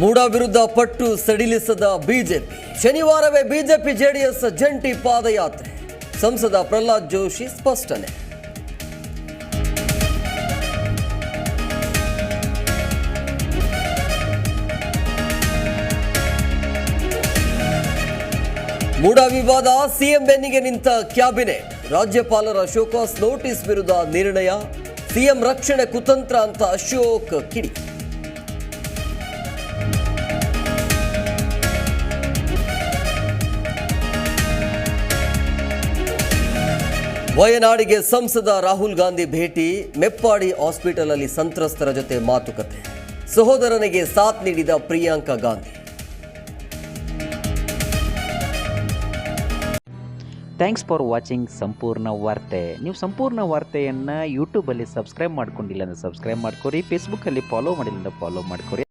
ಮೂಡ ವಿರುದ್ಧ ಪಟ್ಟು ಸಡಿಲಿಸದ BJP. ಶನಿವಾರವೇ BJP JDS ಜಂಟಿ ಪಾದಯಾತ್ರೆ. ಸಂಸದ ಪ್ರಹ್ಲಾದ್ ಜೋಶಿ ಸ್ಪಷ್ಟನೆ. ಮೂಡ ವಿವಾದ, ಸಿಎಂ ಬೆನ್ನಿಗೆ ನಿಂತ ಕ್ಯಾಬಿನೆಟ್. ರಾಜ್ಯಪಾಲರ ಶೋಕಾಸ್ ನೋಟಿಸ್ ವಿರುದ್ಧ ನಿರ್ಣಯ. ಸಿಎಂ ರಕ್ಷಣೆ ಕುತಂತ್ರ ಅಂತ ಅಶೋಕ್ ಕಿಡಿ. ವಯನಾಡಿಗೆ ಸಂಸದ ರಾಹುಲ್ ಗಾಂಧಿ ಭೇಟಿ. ಮೆಪ್ಪಾಡಿ ಹಾಸ್ಪಿಟಲ್ ಅಲ್ಲಿ ಸಂತ್ರಸ್ತರ ಜೊತೆ ಮಾತುಕತೆ. ಸಹೋದರನಿಗೆ ಸಾಥ್ ನೀಡಿದ Priyanka Gandhi. Thanks for watching ಸಂಪೂರ್ಣ ವಾರ್ತೆ. ನೀವು ಸಂಪೂರ್ಣ ವಾರ್ತೆಯನ್ನು ಯೂಟ್ಯೂಬಲ್ಲಿ ಸಬ್ಸ್ಕ್ರೈಬ್ ಮಾಡ್ಕೊಂಡಿಲ್ಲ ಅಂದರೆ ಸಬ್ಸ್ಕ್ರೈಬ್ ಮಾಡ್ಕೊರಿ, ಫೇಸ್ಬುಕ್ಕಲ್ಲಿ ಫಾಲೋ ಮಾಡಿಲ್ಲ ಅಂದರೆ ಫಾಲೋ ಮಾಡ್ಕೊರಿ.